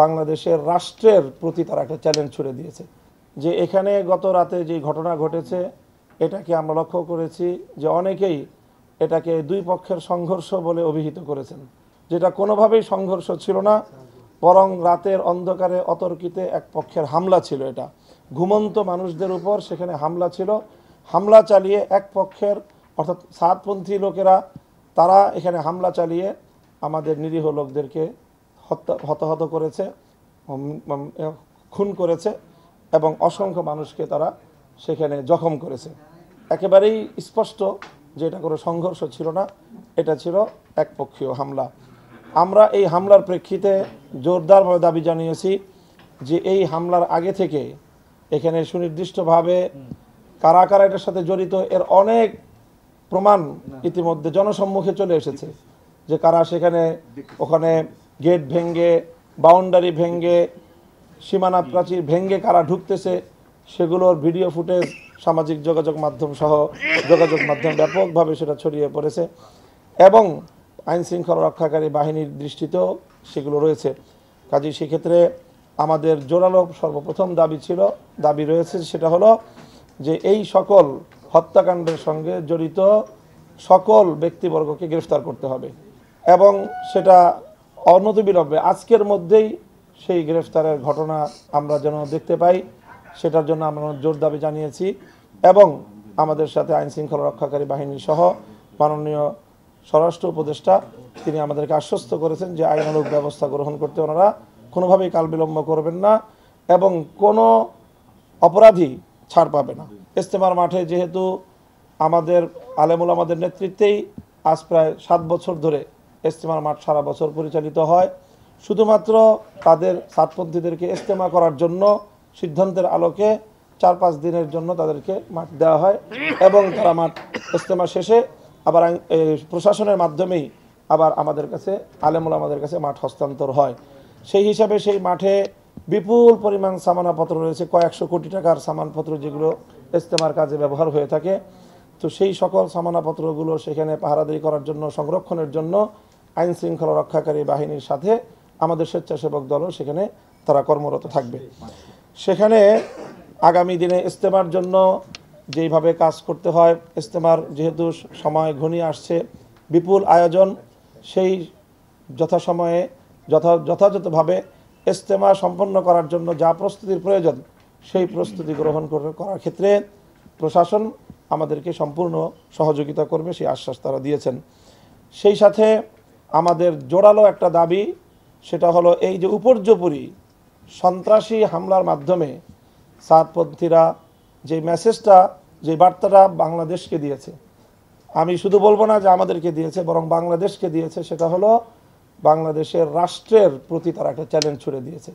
বাংলাদেশের রাষ্ট্রের প্রতি তারা একটা চ্যালেঞ্জ ছুড়ে দিয়েছে যে এখানে গত রাতে যে ঘটনা ঘটেছে এটাকে আমরা লক্ষ্য করেছি যে অনেকেই এটাকে দুই পক্ষের সংঘর্ষ বলে অভিহিত করেছেন, যেটা কোনোভাবেই সংঘর্ষ ছিল না, বরং রাতের অন্ধকারে অতর্কিতে এক পক্ষের হামলা ছিল। এটা ঘুমন্ত মানুষদের উপর সেখানে হামলা ছিল। হামলা চালিয়ে এক পক্ষের অর্থাৎ সাতপন্থী লোকেরা তারা এখানে হামলা চালিয়ে আমাদের নিরীহ লোকদেরকে হতাহত করেছে, খুন করেছে এবং অসংখ্য মানুষকে তারা সেখানে জখম করেছে। একেবারেই স্পষ্ট যে এটা কোনো সংঘর্ষ ছিল না, এটা ছিল একপক্ষীয় হামলা। আমরা এই হামলার প্রেক্ষিতে জোরদারভাবে দাবি জানিয়েছি যে এই হামলার আগে থেকে এখানে সুনির্দিষ্টভাবে কারা কারা এটার সাথে জড়িত এর অনেক প্রমাণ ইতিমধ্যে জনসম্মুখে চলে এসেছে, যে কারা সেখানে ওখানে গেট ভেঙ্গে, বাউন্ডারি ভেঙ্গে, সীমানা প্রাচীর ভেঙ্গে কারা ঢুকতেছে সেগুলোর ভিডিও ফুটেজ সামাজিক যোগাযোগ মাধ্যম সহ যোগাযোগ মাধ্যম ব্যাপকভাবে সেটা ছড়িয়ে পড়েছে এবং আইন শৃঙ্খলা রক্ষাকারী বাহিনীর দৃষ্টিতেও সেগুলো রয়েছে। কাজেই সেক্ষেত্রে আমাদের জোরালো সর্বপ্রথম দাবি রয়েছে, সেটা হলো যে এই সকল হত্যাকাণ্ডের সঙ্গে জড়িত সকল ব্যক্তিবর্গকে গ্রেফতার করতে হবে এবং সেটা অনতিবিলম্বে আজকের মধ্যেই সেই গ্রেফতারের ঘটনা আমরা যেন দেখতে পাই, সেটার জন্য আমরা জোর দাবি জানিয়েছি এবং আমাদের সাথে আইন শৃঙ্খলা রক্ষাকারী বাহিনী সহ মাননীয় স্বরাষ্ট্র উপদেষ্টা তিনি আমাদেরকে আশ্বস্ত করেছেন যে আইনানুগ ব্যবস্থা গ্রহণ করতে ওনারা কোনোভাবেই কাল বিলম্ব করবেন না এবং কোনো অপরাধী ছাড় পাবে না। ইজতেমার মাঠে যেহেতু আমাদের আলেমুল আমাদের নেতৃত্বেই আজ প্রায় 7 বছর ধরে ইজতেমার মাঠ সারা বছর পরিচালিত হয়, শুধুমাত্র তাদের সাতপন্থীদেরকে ইজতেমা করার জন্য সিদ্ধান্তের আলোকে 4-5 দিনের জন্য তাদেরকে মাঠ দেওয়া হয় এবং তারা মাঠ ইজতেমা শেষে আবার প্রশাসনের মাধ্যমেই আবার আমাদের কাছে আলেমুল আমাদের কাছে মাঠ হস্তান্তর হয়। সেই হিসাবে সেই মাঠে বিপুল পরিমাণ সামানাপত্র রয়েছে, কয়েকশো কোটি টাকার সামানপত্র যেগুলো ইজতেমার কাজে ব্যবহার হয়ে থাকে। তো সেই সকল সামানাপত্রগুলো সেখানে পাহারাদারি করার জন্য, সংরক্ষণের জন্য আইন শৃঙ্খলা রক্ষাকারী বাহিনীর সাথে আমাদের স্বেচ্ছাসেবক দলও সেখানে তারা কর্মরত থাকবে। সেখানে আগামী দিনে ইজতেমার জন্য যেইভাবে কাজ করতে হয়, ইজতেমার যেহেতু সময় ঘনিয়ে আসছে, বিপুল আয়োজন, সেই যথাসময়ে যথাযথভাবে ইজতেমা সম্পন্ন করার জন্য যা প্রস্তুতির প্রয়োজন সেই প্রস্তুতি গ্রহণ করার ক্ষেত্রে প্রশাসন আমাদেরকে সম্পূর্ণ সহযোগিতা করবে, সেই আশ্বাস তারা দিয়েছেন। সেই সাথে আমাদের জোরালো একটা দাবি, সেটা হলো এই যে উপর্যুপরি সন্ত্রাসী হামলার মাধ্যমে সাতপন্থীরা যে মেসেজটা, যে বার্তাটা বাংলাদেশকে দিয়েছে, আমি শুধু বলবো না যে আমাদেরকে দিয়েছে, বরং বাংলাদেশকে দিয়েছে, সেটা হলো বাংলাদেশের রাষ্ট্রের প্রতি তারা একটা চ্যালেঞ্জ ছুড়ে দিয়েছে।